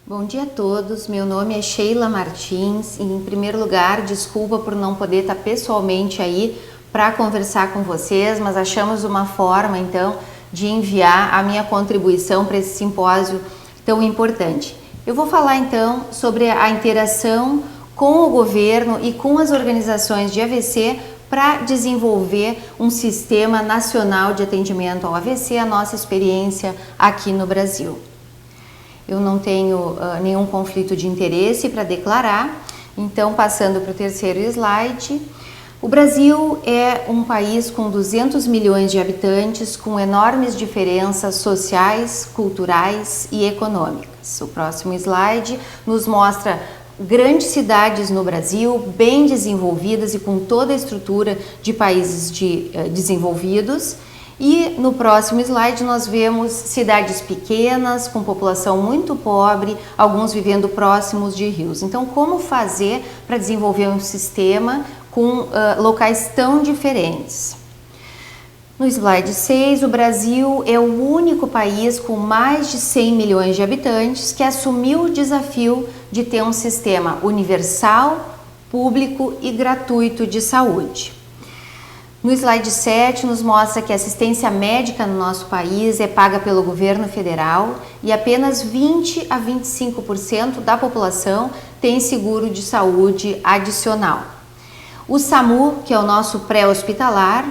Bom dia a todos, meu nome é Sheila Martins e, em primeiro lugar, desculpa por não poder estar pessoalmente aí para conversar com vocês, mas achamos uma forma então de enviar a minha contribuição para esse simpósio tão importante. Eu vou falar então sobre a interação com o governo e com as organizações de AVC para desenvolver um sistema nacional de atendimento ao AVC, a nossa experiência aqui no Brasil. Eu não tenho nenhum conflito de interesse para declarar, então passando para o terceiro slide. O Brasil é um país com 200 milhões de habitantes, com enormes diferenças sociais, culturais e econômicas. O próximo slide nos mostra grandes cidades no Brasil, bem desenvolvidas e com toda a estrutura de países desenvolvidos. E no próximo slide nós vemos cidades pequenas, com população muito pobre, alguns vivendo próximos de rios. Então, como fazer para desenvolver um sistema com locais tão diferentes? No slide 6, o Brasil é o único país com mais de 100 milhões de habitantes que assumiu o desafio de ter um sistema universal, público e gratuito de saúde. No slide 7 nos mostra que a assistência médica no nosso país é paga pelo governo federal e apenas 20 a 25% da população tem seguro de saúde adicional. O SAMU, que é o nosso pré-hospitalar,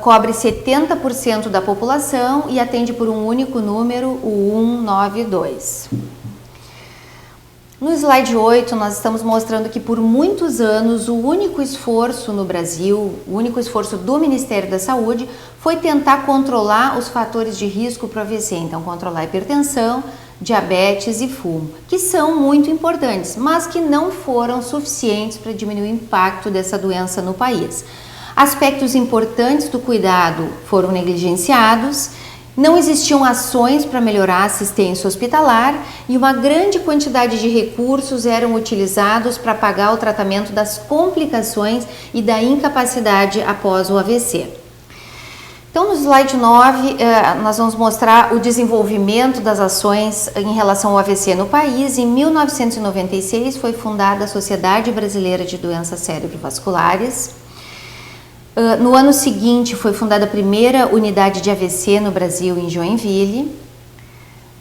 cobre 70% da população e atende por um único número, o 192. No slide 8, nós estamos mostrando que por muitos anos o único esforço no Brasil, o único esforço do Ministério da Saúde foi tentar controlar os fatores de risco para o AVC, então controlar a hipertensão, diabetes e fumo, que são muito importantes, mas que não foram suficientes para diminuir o impacto dessa doença no país. Aspectos importantes do cuidado foram negligenciados. Não existiam ações para melhorar a assistência hospitalar e uma grande quantidade de recursos eram utilizados para pagar o tratamento das complicações e da incapacidade após o AVC. Então, no slide 9, nós vamos mostrar o desenvolvimento das ações em relação ao AVC no país. Em 1996 foi fundada a Sociedade Brasileira de Doenças Cerebrovasculares. No ano seguinte foi fundada a primeira unidade de AVC no Brasil, em Joinville.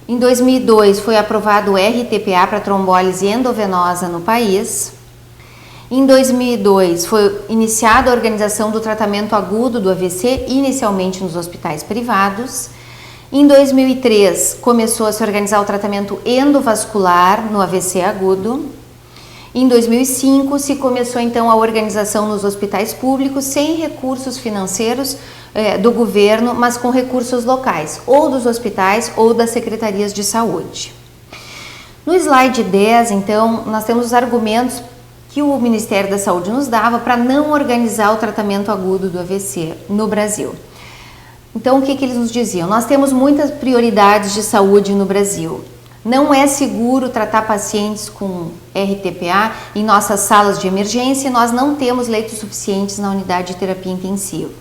Em 2002 foi aprovado o RTPA para trombólise endovenosa no país. Em 2002 foi iniciada a organização do tratamento agudo do AVC, inicialmente nos hospitais privados. Em 2003 começou a se organizar o tratamento endovascular no AVC agudo. Em 2005 se começou então a organização nos hospitais públicos sem recursos financeiros do governo, mas com recursos locais, ou dos hospitais ou das secretarias de saúde. No slide 10, então, nós temos os argumentos que o Ministério da Saúde nos dava para não organizar o tratamento agudo do AVC no Brasil. Então, o que eles nos diziam? Nós temos muitas prioridades de saúde no Brasil. Não é seguro tratar pacientes com RTPA em nossas salas de emergência e nós não temos leitos suficientes na unidade de terapia intensiva.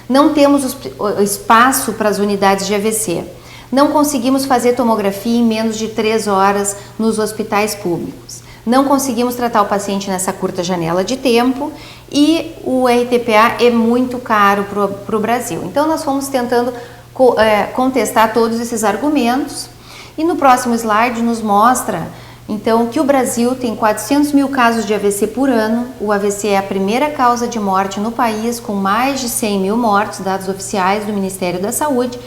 Não temos espaço para as unidades de AVC. Não conseguimos fazer tomografia em menos de 3 horas nos hospitais públicos. Não conseguimos tratar o paciente nessa curta janela de tempo e o RTPA é muito caro para o Brasil. Então, nós fomos tentando contestar todos esses argumentos. E no próximo slide nos mostra, então, que o Brasil tem 400 mil casos de AVC por ano. O AVC é a primeira causa de morte no país, com mais de 100 mil mortes, dados oficiais do Ministério da Saúde,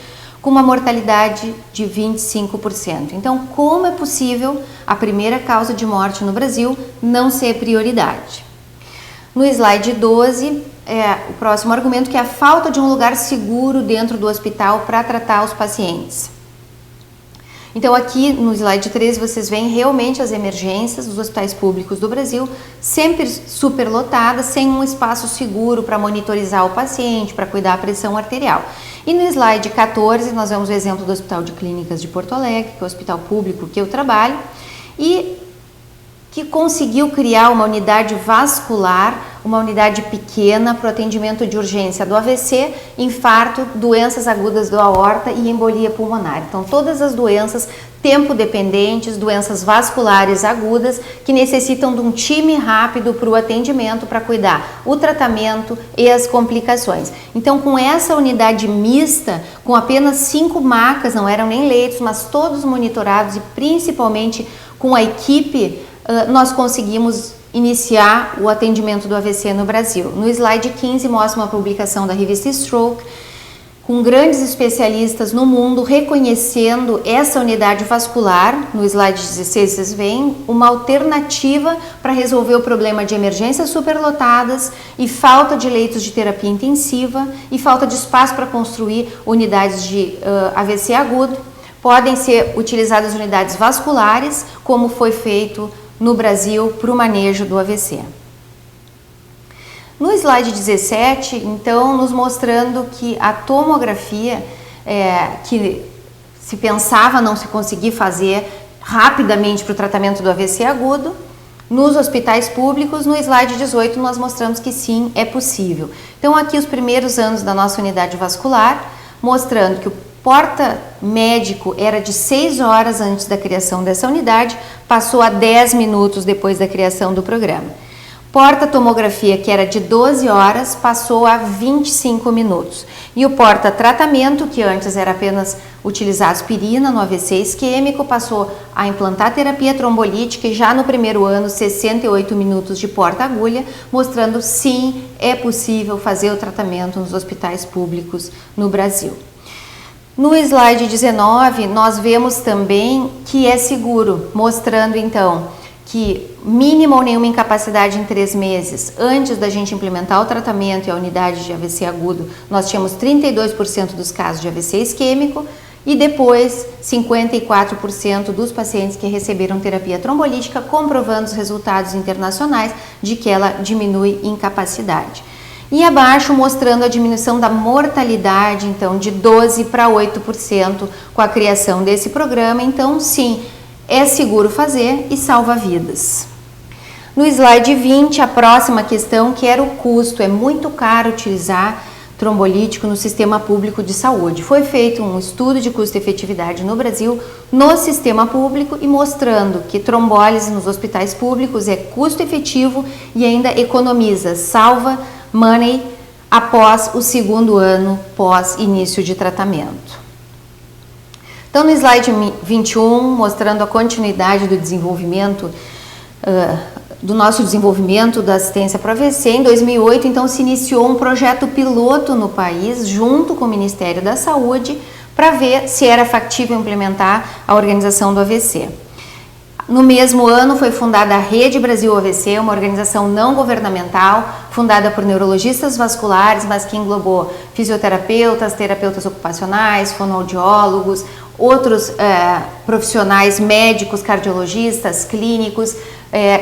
com uma mortalidade de 25%. Então, como é possível a primeira causa de morte no Brasil não ser prioridade? No slide 12, o próximo argumento, que é a falta de um lugar seguro dentro do hospital para tratar os pacientes. Então, aqui no slide 13 vocês veem realmente as emergências dos hospitais públicos do Brasil, sempre superlotadas, sem um espaço seguro para monitorizar o paciente, para cuidar da pressão arterial. E no slide 14 nós vemos o exemplo do Hospital de Clínicas de Porto Alegre, que é o hospital público que eu trabalho, e que conseguiu criar uma unidade vascular, uma unidade pequena para o atendimento de urgência do AVC, infarto, doenças agudas da aorta e embolia pulmonar. Então, todas as doenças tempo dependentes, doenças vasculares agudas que necessitam de um time rápido para o atendimento, para cuidar o tratamento e as complicações. Então, com essa unidade mista, com apenas 5 macas, não eram nem leitos, mas todos monitorados e principalmente com a equipe, nós conseguimos iniciar o atendimento do AVC no Brasil. No slide 15 mostra uma publicação da revista Stroke, com grandes especialistas no mundo reconhecendo essa unidade vascular. No slide 16 vocês veem uma alternativa para resolver o problema de emergências superlotadas e falta de leitos de terapia intensiva e falta de espaço para construir unidades de AVC agudo. Podem ser utilizadas unidades vasculares, como foi feito no Brasil para o manejo do AVC. No slide 17, então, nos mostrando que a tomografia, que se pensava não se conseguir fazer rapidamente para o tratamento do AVC agudo, nos hospitais públicos, no slide 18, nós mostramos que sim, é possível. Então, aqui os primeiros anos da nossa unidade vascular, mostrando que o porta médico era de 6 horas antes da criação dessa unidade, passou a 10 minutos depois da criação do programa. Porta tomografia, que era de 12 horas, passou a 25 minutos. E o porta tratamento, que antes era apenas utilizar aspirina no AVC isquêmico, passou a implantar terapia trombolítica e já no primeiro ano 68 minutos de porta agulha, mostrando sim, é possível fazer o tratamento nos hospitais públicos no Brasil. No slide 19, nós vemos também que é seguro, mostrando então que mínima ou nenhuma incapacidade em 3 meses. Antes da gente implementar o tratamento e a unidade de AVC agudo, nós tínhamos 32% dos casos de AVC isquêmico e depois 54% dos pacientes que receberam terapia trombolítica, comprovando os resultados internacionais de que ela diminui incapacidade. E abaixo mostrando a diminuição da mortalidade, então de 12% para 8% com a criação desse programa. Então sim, é seguro fazer e salva vidas. No slide 20, a próxima questão, que era o custo. É muito caro utilizar trombolítico no sistema público de saúde. Foi feito um estudo de custo-efetividade no Brasil, no sistema público, e mostrando que trombólise nos hospitais públicos é custo-efetivo e ainda economiza, salva money após o 2º ano pós início de tratamento. Então, no slide 21, mostrando a continuidade do desenvolvimento, do nosso desenvolvimento da assistência para o AVC, em 2008, então, se iniciou um projeto piloto no país, junto com o Ministério da Saúde, para ver se era factível implementar a organização do AVC. No mesmo ano, foi fundada a Rede Brasil AVC, uma organização não governamental, fundada por neurologistas vasculares, mas que englobou fisioterapeutas, terapeutas ocupacionais, fonoaudiólogos, outros profissionais médicos, cardiologistas, clínicos,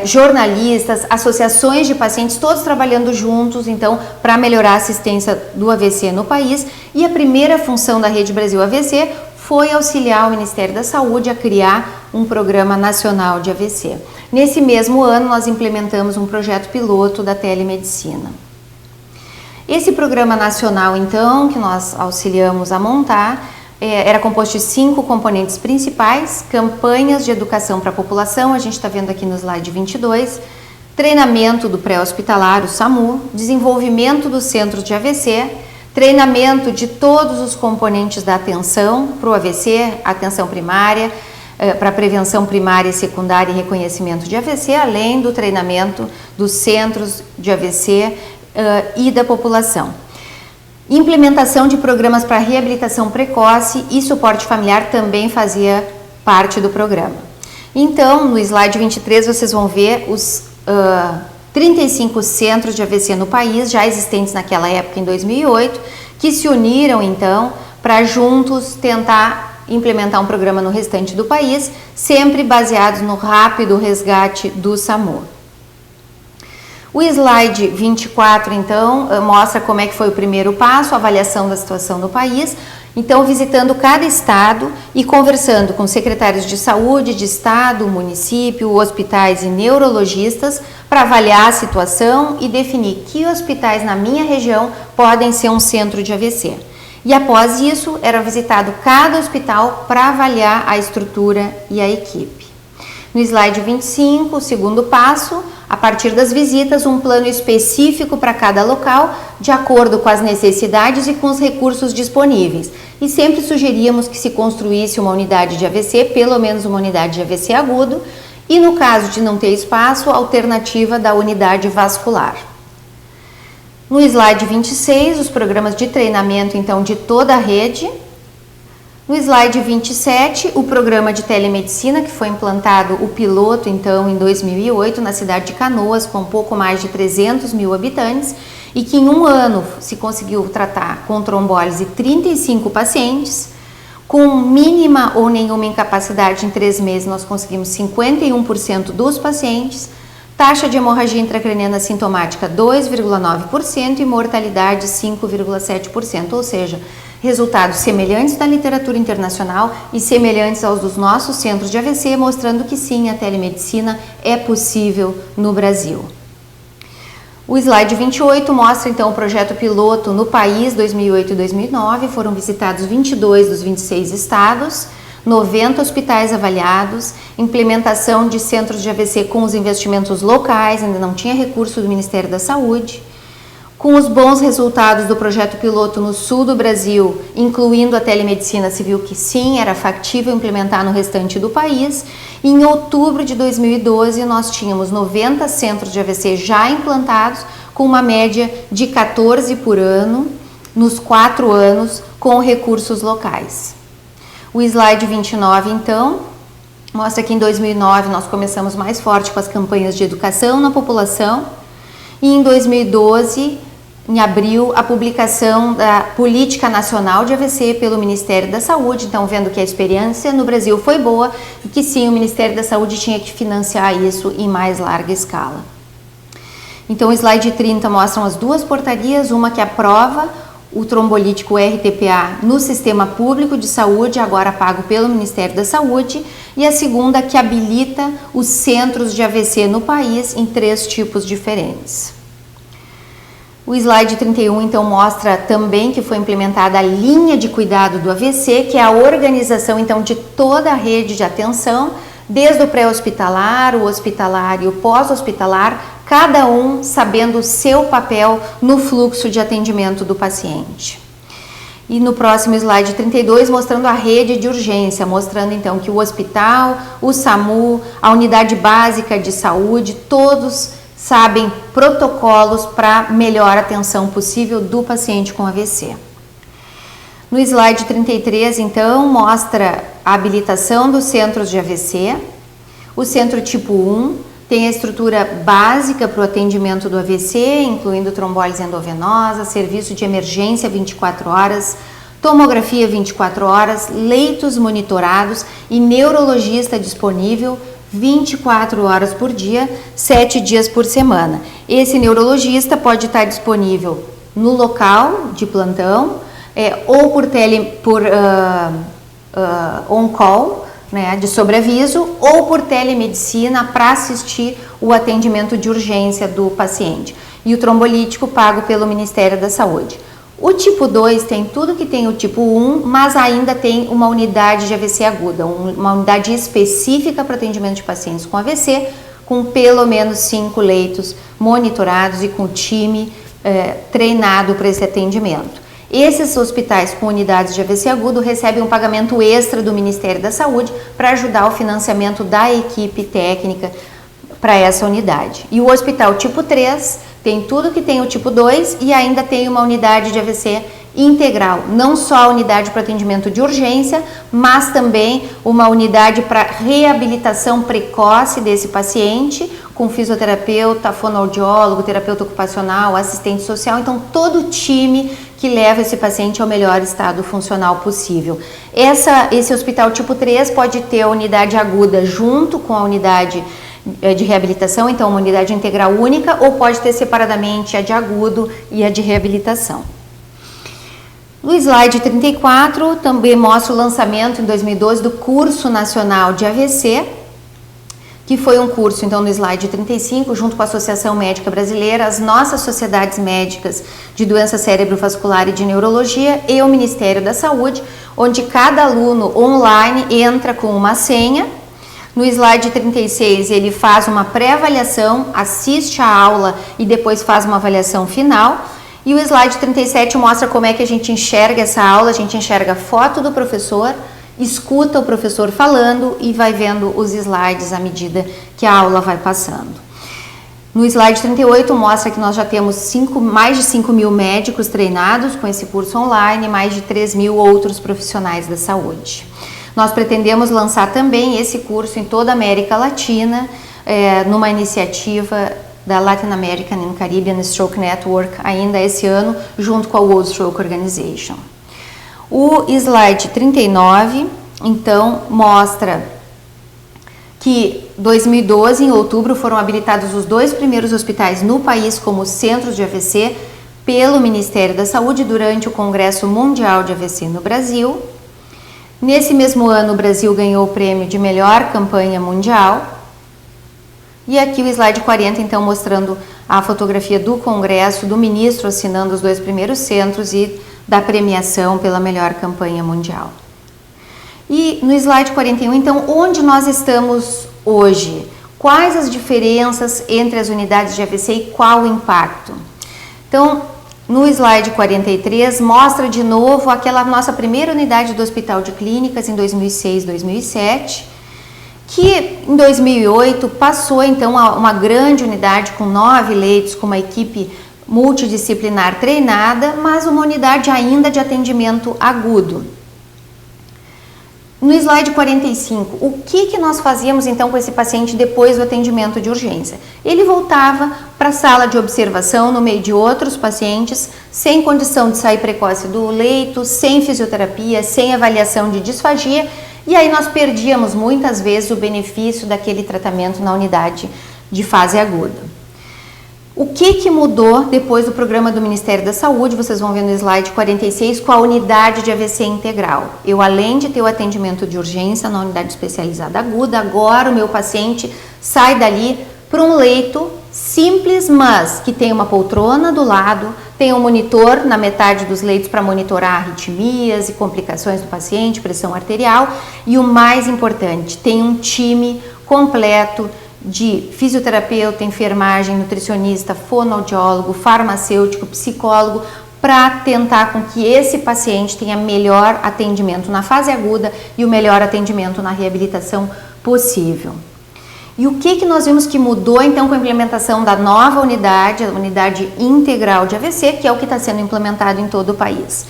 jornalistas, associações de pacientes, todos trabalhando juntos, então, para melhorar a assistência do AVC no país. E a primeira função da Rede Brasil AVC foi auxiliar o Ministério da Saúde a criar um programa nacional de AVC. Nesse mesmo ano, nós implementamos um projeto piloto da telemedicina. Esse programa nacional, então, que nós auxiliamos a montar, era composto de 5 componentes principais: campanhas de educação para a população, a gente está vendo aqui no slide 22, treinamento do pré-hospitalar, o SAMU, desenvolvimento dos centros de AVC, treinamento de todos os componentes da atenção para o AVC, atenção primária, para prevenção primária e secundária e reconhecimento de AVC, além do treinamento dos centros de AVC e da população. Implementação de programas para reabilitação precoce e suporte familiar também fazia parte do programa. Então, no slide 23, vocês vão ver os 35 centros de AVC no país, já existentes naquela época, em 2008, que se uniram, então, para juntos tentar implementar um programa no restante do país, sempre baseados no rápido resgate do SAMU. O slide 24, então, mostra como é que foi o primeiro passo, a avaliação da situação no país. Então, visitando cada estado e conversando com secretários de saúde de estado, município, hospitais e neurologistas para avaliar a situação e definir que hospitais na minha região podem ser um centro de AVC. E após isso, era visitado cada hospital para avaliar a estrutura e a equipe. No slide 25, o segundo passo, a partir das visitas, um plano específico para cada local, de acordo com as necessidades e com os recursos disponíveis. E sempre sugeríamos que se construísse uma unidade de AVC, pelo menos uma unidade de AVC agudo, e no caso de não ter espaço, a alternativa da unidade vascular. No slide 26, os programas de treinamento, então, de toda a rede. No slide 27, o programa de telemedicina, que foi implantado, o piloto, então, em 2008, na cidade de Canoas, com um pouco mais de 300 mil habitantes, e que em um ano se conseguiu tratar com trombólise 35 pacientes, com mínima ou nenhuma incapacidade em 3 meses, nós conseguimos 51% dos pacientes, taxa de hemorragia intracraniana sintomática 2,9% e mortalidade 5,7%, ou seja, resultados semelhantes da literatura internacional e semelhantes aos dos nossos centros de AVC, mostrando que sim, a telemedicina é possível no Brasil. O slide 28 mostra então o projeto piloto no país 2008 e 2009, foram visitados 22 dos 26 estados, 90 hospitais avaliados, implementação de centros de AVC com os investimentos locais, ainda não tinha recurso do Ministério da Saúde. Com os bons resultados do projeto piloto no sul do Brasil, incluindo a telemedicina, se viu que sim, era factível implementar no restante do país. E em outubro de 2012, nós tínhamos 90 centros de AVC já implantados, com uma média de 14 por ano, nos 4 anos, com recursos locais. O slide 29, então, mostra que em 2009 nós começamos mais forte com as campanhas de educação na população. E em 2012, em abril, a publicação da Política Nacional de AVC pelo Ministério da Saúde, então vendo que a experiência no Brasil foi boa e que sim, o Ministério da Saúde tinha que financiar isso em mais larga escala. Então o slide 30 mostra as duas portarias, uma que aprova o trombolítico RTPA no sistema público de saúde, agora pago pelo Ministério da Saúde, e a segunda que habilita os centros de AVC no país em 3 tipos diferentes. O slide 31, então, mostra também que foi implementada a linha de cuidado do AVC, que é a organização, então, de toda a rede de atenção, desde o pré-hospitalar, o hospitalar e o pós-hospitalar, cada um sabendo o seu papel no fluxo de atendimento do paciente. E no próximo slide 32, mostrando a rede de urgência, mostrando então que o hospital, o SAMU, a unidade básica de saúde, todos sabem protocolos para melhor atenção possível do paciente com AVC. No slide 33, então, mostra a habilitação dos centros de AVC. O centro tipo 1 tem a estrutura básica para o atendimento do AVC, incluindo trombólise endovenosa, serviço de emergência 24 horas, tomografia 24 horas, leitos monitorados e neurologista disponível 24 horas por dia, 7 dias por semana. Esse neurologista pode estar disponível no local de plantão ou por on-call, né, de sobreaviso, ou por telemedicina para assistir o atendimento de urgência do paciente. E o trombolítico pago pelo Ministério da Saúde. O tipo 2 tem tudo que tem o tipo 1, mas ainda tem uma unidade de AVC aguda, uma unidade específica para atendimento de pacientes com AVC, com pelo menos 5 leitos monitorados e com time treinado para esse atendimento. Esses hospitais com unidades de AVC agudo recebem um pagamento extra do Ministério da Saúde para ajudar o financiamento da equipe técnica para essa unidade. E o hospital tipo 3 tem tudo que tem o tipo 2 e ainda tem uma unidade de AVC integral, não só a unidade para atendimento de urgência, mas também uma unidade para reabilitação precoce desse paciente, com fisioterapeuta, fonoaudiólogo, terapeuta ocupacional, assistente social, então todo o time que leva esse paciente ao melhor estado funcional possível. Esse hospital tipo 3 pode ter a unidade aguda junto com a unidade de reabilitação, então uma unidade integral única, ou pode ter separadamente a de agudo e a de reabilitação. No slide 34, também mostra o lançamento em 2012 do Curso Nacional de AVC, que foi um curso, então, no slide 35, junto com a Associação Médica Brasileira, as nossas sociedades médicas de doença cerebrovascular e de neurologia e o Ministério da Saúde, onde cada aluno online entra com uma senha. No slide 36, ele faz uma pré-avaliação, assiste a aula e depois faz uma avaliação final. E o slide 37 mostra como é que a gente enxerga essa aula, a gente enxerga a foto do professor, escuta o professor falando e vai vendo os slides à medida que a aula vai passando. No slide 38 mostra que nós já temos mais de 5 mil médicos treinados com esse curso online e mais de 3 mil outros profissionais da saúde. Nós pretendemos lançar também esse curso em toda a América Latina, numa iniciativa da Latin American and Caribbean Stroke Network ainda esse ano, junto com a World Stroke Organization. O slide 39, então, mostra que em 2012, em outubro, foram habilitados os 2 primeiros hospitais no país como centros de AVC pelo Ministério da Saúde durante o Congresso Mundial de AVC no Brasil. Nesse mesmo ano, o Brasil ganhou o prêmio de melhor campanha mundial. E aqui o slide 40, então, mostrando a fotografia do Congresso, do ministro assinando os 2 primeiros centros e da premiação pela melhor campanha mundial. E no slide 41, então, onde nós estamos hoje? Quais as diferenças entre as unidades de AVC e qual o impacto? Então, no slide 43, mostra de novo aquela nossa primeira unidade do Hospital de Clínicas em 2006, 2007, que em 2008 passou então a uma grande unidade com 9 leitos, com uma equipe multidisciplinar treinada, mas uma unidade ainda de atendimento agudo. No slide 45, o que nós fazíamos então com esse paciente depois do atendimento de urgência? Ele voltava para a sala de observação no meio de outros pacientes, sem condição de sair precoce do leito, sem fisioterapia, sem avaliação de disfagia, e aí nós perdíamos muitas vezes o benefício daquele tratamento na unidade de fase aguda. O que mudou depois do programa do Ministério da Saúde? Vocês vão ver no slide 46 com a unidade de AVC integral. Eu, além de ter o atendimento de urgência na unidade especializada aguda, agora o meu paciente sai dali para um leito simples, mas que tem uma poltrona do lado, tem um monitor na metade dos leitos para monitorar arritmias e complicações do paciente, pressão arterial, e o mais importante, tem um time completo de fisioterapeuta, enfermagem, nutricionista, fonoaudiólogo, farmacêutico, psicólogo, para tentar com que esse paciente tenha melhor atendimento na fase aguda e o melhor atendimento na reabilitação possível. E o que nós vimos que mudou então com a implementação da nova unidade, a unidade integral de AVC, que é o que está sendo implementado em todo o país?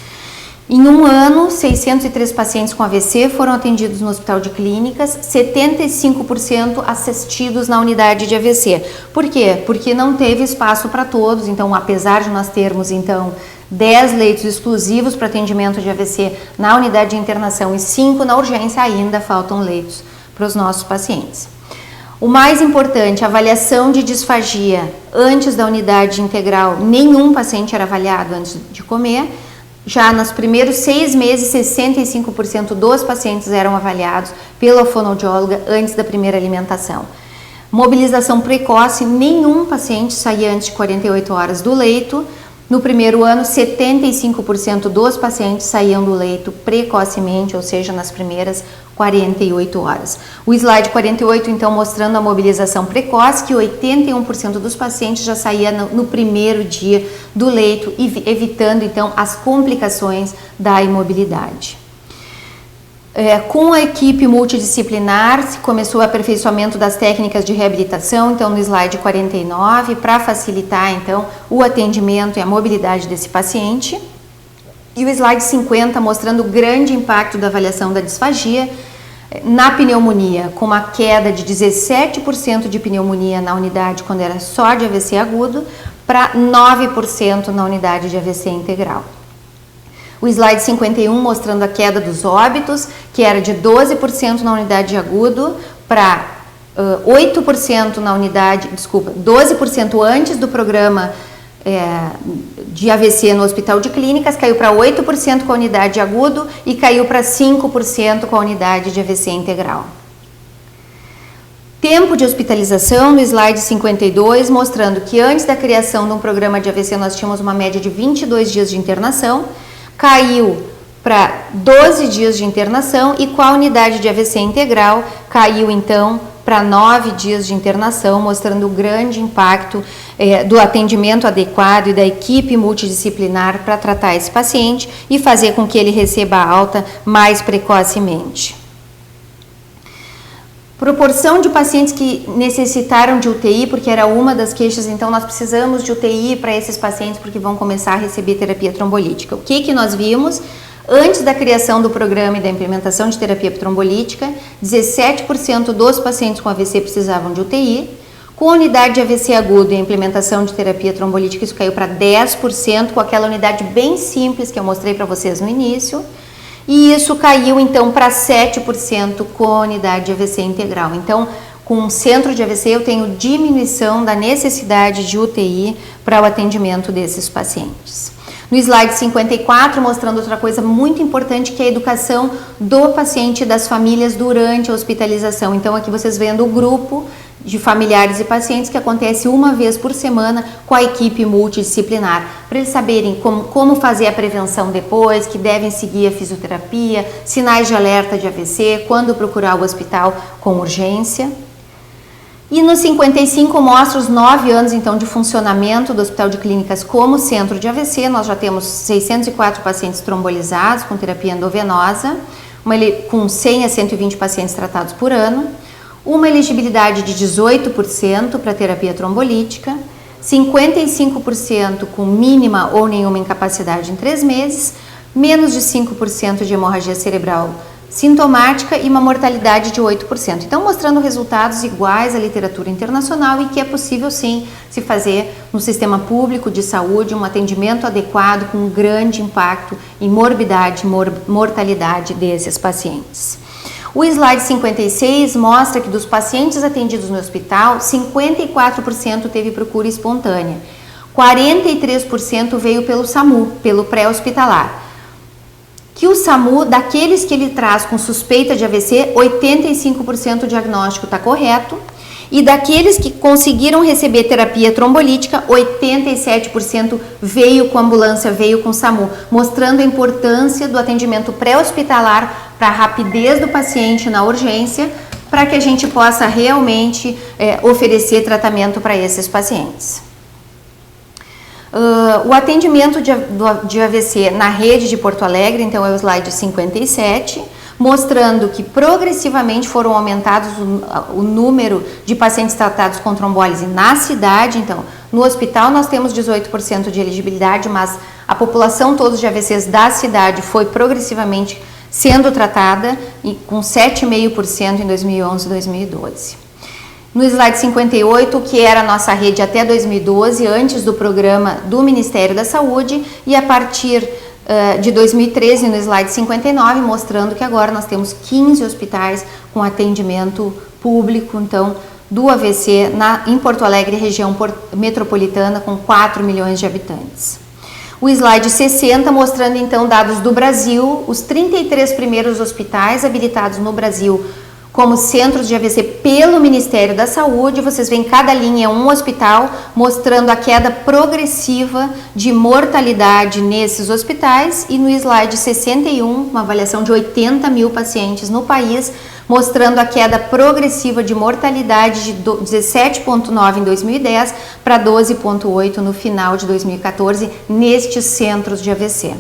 Em um ano, 603 pacientes com AVC foram atendidos no Hospital de Clínicas, 75% assistidos na unidade de AVC. Por quê? Porque não teve espaço para todos, então apesar de nós termos então 10 leitos exclusivos para atendimento de AVC na unidade de internação e 5 na urgência, ainda faltam leitos para os nossos pacientes. O mais importante, a avaliação de disfagia. Antes da unidade integral, nenhum paciente era avaliado antes de comer. Já nos primeiros 6 meses, 65% dos pacientes eram avaliados pela fonoaudióloga antes da primeira alimentação. Mobilização precoce, nenhum paciente saía antes de 48 horas do leito. No primeiro ano, 75% dos pacientes saíam do leito precocemente, ou seja, nas primeiras 48 horas. O slide 48, então, mostrando a mobilização precoce, que 81% dos pacientes já saía no primeiro dia do leito, evitando, então, as complicações da imobilidade. Com a equipe multidisciplinar, se começou o aperfeiçoamento das técnicas de reabilitação, então no slide 49, para facilitar então o atendimento e a mobilidade desse paciente. E o slide 50 mostrando o grande impacto da avaliação da disfagia na pneumonia, com uma queda de 17% de pneumonia na unidade quando era só de AVC agudo, para 9% na unidade de AVC integral. O slide 51 mostrando a queda dos óbitos, que era de 12% na unidade de agudo para 8% na unidade, 12% antes do programa de AVC no Hospital de Clínicas, caiu para 8% com a unidade agudo e caiu para 5% com a unidade de AVC integral. Tempo de hospitalização no slide 52, mostrando que antes da criação de um programa de AVC nós tínhamos uma média de 22 dias de internação, caiu para 12 dias de internação e com a unidade de AVC integral caiu então para 9 dias de internação, mostrando o grande impacto do atendimento adequado e da equipe multidisciplinar para tratar esse paciente e fazer com que ele receba a alta mais precocemente. Proporção de pacientes que necessitaram de UTI, porque era uma das queixas, então nós precisamos de UTI para esses pacientes porque vão começar a receber terapia trombolítica. O que nós vimos? Antes da criação do programa e da implementação de terapia trombolítica, 17% dos pacientes com AVC precisavam de UTI. Com a unidade de AVC agudo e a implementação de terapia trombolítica, isso caiu para 10%, com aquela unidade bem simples que eu mostrei para vocês no início. E isso caiu então para 7% com a unidade de AVC integral. Então, com um centro de AVC, eu tenho diminuição da necessidade de UTI para o atendimento desses pacientes. No slide 54, mostrando outra coisa muito importante, que é a educação do paciente e das famílias durante a hospitalização. Então, aqui vocês vendo o grupo de familiares e pacientes que acontece uma vez por semana com a equipe multidisciplinar, para eles saberem como fazer a prevenção depois, que devem seguir a fisioterapia, sinais de alerta de AVC, quando procurar o hospital com urgência. E no 55 mostra os 9 anos então de funcionamento do Hospital de Clínicas como centro de AVC. Nós já temos 604 pacientes trombolizados com terapia endovenosa, com 100 a 120 pacientes tratados por ano, uma elegibilidade de 18% para terapia trombolítica, 55% com mínima ou nenhuma incapacidade em 3 meses, menos de 5% de hemorragia cerebral sintomática e uma mortalidade de 8%. Então, mostrando resultados iguais à literatura internacional e que é possível sim se fazer no sistema público de saúde um atendimento adequado com um grande impacto em morbidade e mortalidade desses pacientes. O slide 56 mostra que dos pacientes atendidos no hospital, 54% teve procura espontânea, 43% veio pelo SAMU, pelo pré-hospitalar. Que o SAMU, daqueles que ele traz com suspeita de AVC, 85% o diagnóstico está correto, e daqueles que conseguiram receber terapia trombolítica, 87% veio com ambulância, veio com SAMU, mostrando a importância do atendimento pré-hospitalar para a rapidez do paciente na urgência, para que a gente possa realmente oferecer tratamento para esses pacientes. O atendimento de AVC na rede de Porto Alegre, então é o slide 57, mostrando que progressivamente foram aumentados o número de pacientes tratados com trombólise na cidade. Então, no hospital nós temos 18% de elegibilidade, mas a população toda de AVCs da cidade foi progressivamente sendo tratada, com 7,5% em 2011 e 2012. No slide 58, o que era a nossa rede até 2012, antes do programa do Ministério da Saúde, e a partir de 2013, no slide 59, mostrando que agora nós temos 15 hospitais com atendimento público, então, do AVC em Porto Alegre, região metropolitana, com 4 milhões de habitantes. O slide 60, mostrando então dados do Brasil, os 33 primeiros hospitais habilitados no Brasil como centros de AVC pelo Ministério da Saúde. Vocês veem cada linha um hospital, mostrando a queda progressiva de mortalidade nesses hospitais, e no slide 61, uma avaliação de 80 mil pacientes no país, mostrando a queda progressiva de mortalidade de 17,9 em 2010 para 12,8 no final de 2014 nestes centros de AVC.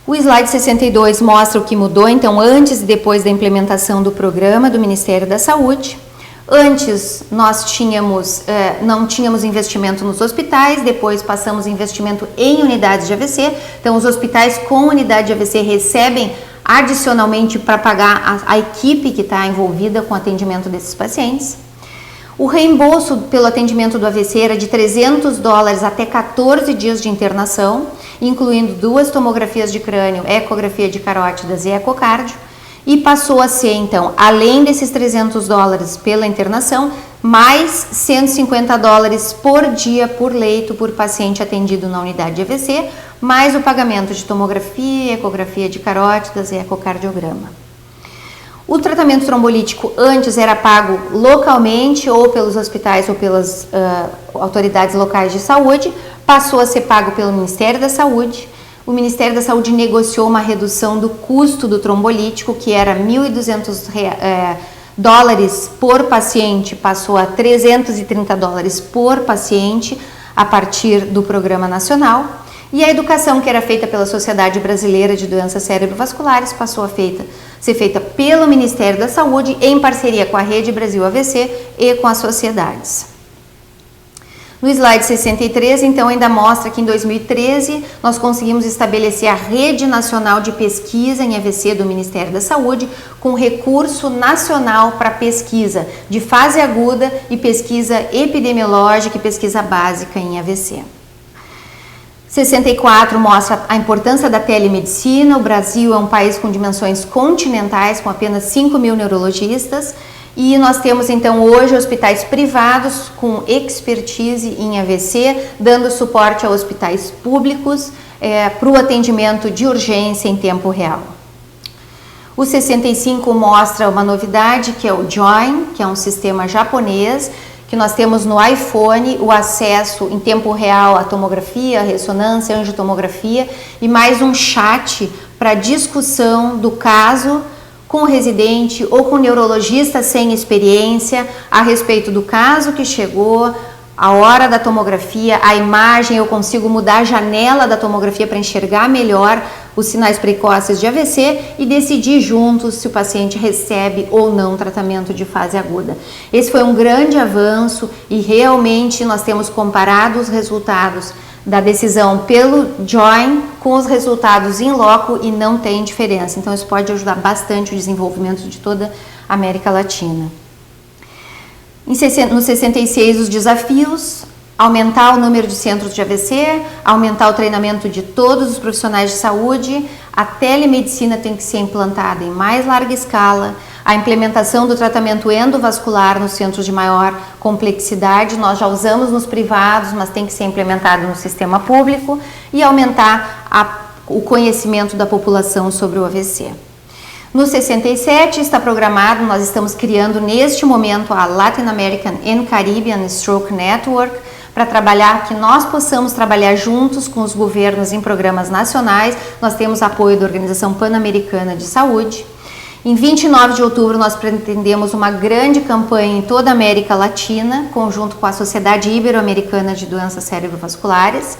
O slide 62 mostra o que mudou, então, antes e depois da implementação do programa do Ministério da Saúde. Antes, nós não tínhamos investimento nos hospitais, depois passamos investimento em unidades de AVC. Então, os hospitais com unidade de AVC recebem adicionalmente para pagar a equipe que está envolvida com o atendimento desses pacientes. O reembolso pelo atendimento do AVC era de $300 até 14 dias de internação, incluindo 2 tomografias de crânio, ecografia de carótidas e ecocardio. e passou a ser, então, além desses $300 pela internação, mais $150 por dia por leito por paciente atendido na unidade de AVC, mais o pagamento de tomografia, ecografia de carótidas e ecocardiograma. O tratamento trombolítico antes era pago localmente ou pelos hospitais ou pelas autoridades locais de saúde, passou a ser pago pelo Ministério da Saúde. O Ministério da Saúde negociou uma redução do custo do trombolítico, que era $1.200 por paciente, passou a $330 por paciente a partir do Programa Nacional. E a educação que era feita pela Sociedade Brasileira de Doenças Cerebrovasculares passou a ser feita pelo Ministério da Saúde em parceria com a Rede Brasil AVC e com as sociedades. No slide 63, então, ainda mostra que em 2013 nós conseguimos estabelecer a Rede Nacional de Pesquisa em AVC do Ministério da Saúde com recurso nacional para pesquisa de fase aguda e pesquisa epidemiológica e pesquisa básica em AVC. 64 mostra a importância da telemedicina. O Brasil é um país com dimensões continentais, com apenas 5.000 neurologistas. E nós temos então hoje hospitais privados com expertise em AVC, dando suporte a hospitais públicos para o atendimento de urgência em tempo real. O 65 mostra uma novidade que é o Join, que é um sistema japonês, que nós temos no iPhone o acesso em tempo real à tomografia, ressonância, angiotomografia e mais um chat para discussão do caso com o residente ou com o neurologista sem experiência a respeito do caso que chegou, a hora da tomografia, a imagem, eu consigo mudar a janela da tomografia para enxergar melhor os sinais precoces de AVC e decidir juntos se o paciente recebe ou não tratamento de fase aguda. Esse foi um grande avanço e realmente nós temos comparado os resultados da decisão pelo Join com os resultados in loco e não tem diferença. Então isso pode ajudar bastante o desenvolvimento de toda a América Latina. No 66, os desafios: aumentar o número de centros de AVC, aumentar o treinamento de todos os profissionais de saúde, a telemedicina tem que ser implantada em mais larga escala, a implementação do tratamento endovascular nos centros de maior complexidade, nós já usamos nos privados, mas tem que ser implementado no sistema público, e aumentar o conhecimento da população sobre o AVC. No 67 está programado, nós estamos criando neste momento a Latin American and Caribbean Stroke Network, para trabalhar, que nós possamos trabalhar juntos com os governos em programas nacionais. Nós temos apoio da Organização Pan-Americana de Saúde. Em 29 de outubro nós pretendemos uma grande campanha em toda a América Latina, conjunto com a Sociedade Ibero-Americana de Doenças Cerebrovasculares.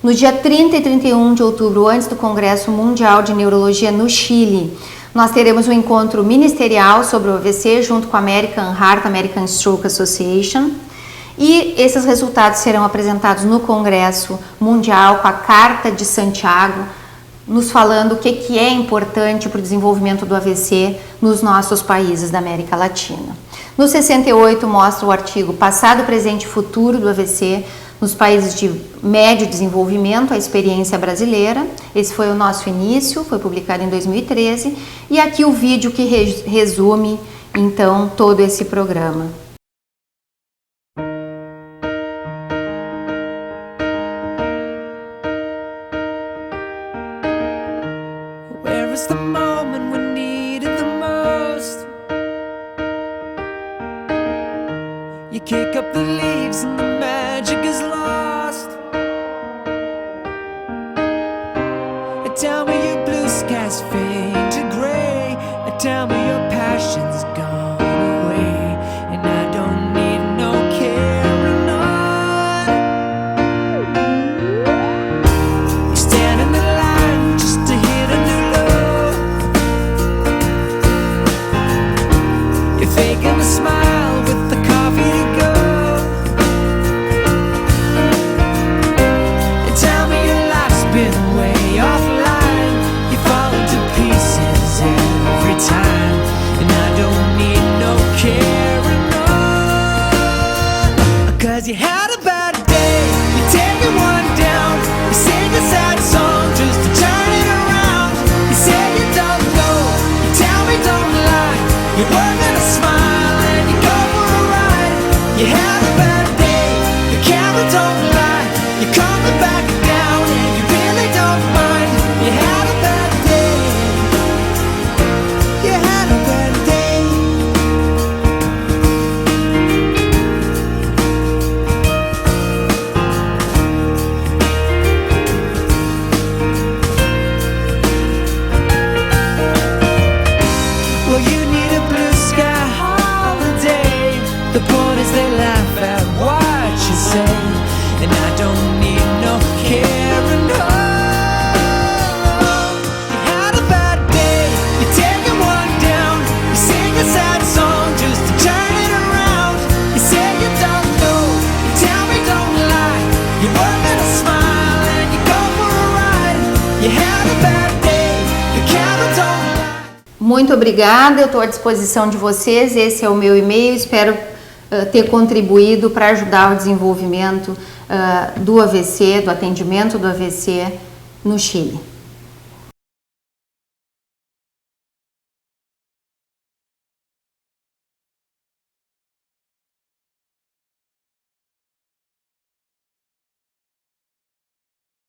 No dia 30 e 31 de outubro, antes do Congresso Mundial de Neurologia no Chile, nós teremos um encontro ministerial sobre o AVC junto com a American Heart, American Stroke Association. E esses resultados serão apresentados no Congresso Mundial com a Carta de Santiago, nos falando o que é importante para o desenvolvimento do AVC nos nossos países da América Latina. No 68 mostra o artigo Passado, Presente e Futuro do AVC nos países de médio desenvolvimento, a experiência brasileira. Esse foi o nosso início, foi publicado em 2013. E aqui o vídeo que resume então todo esse programa. The moment we needed the most, you kick up the leaves and the magic is lost. Tell me your blue skies fade to gray, tell me your passion's gone away, and I don't need no carrying on. You stand in the line just to hit a new low, you're faking a smile with the coffee to go. And tell me your life's been way offline, you fall into peace. don't need no caring. You had a bad day, you're taking one down. You sing a sad song just to turn it around. You say you don't know, you tell me don't lie. You work at a smile and you go for a ride. You had a bad day, the camera don't lie. Muito obrigada, eu estou à disposição de vocês, esse é o meu e-mail, espero ter contribuído para ajudar o desenvolvimento do AVC, do atendimento do AVC no Chile.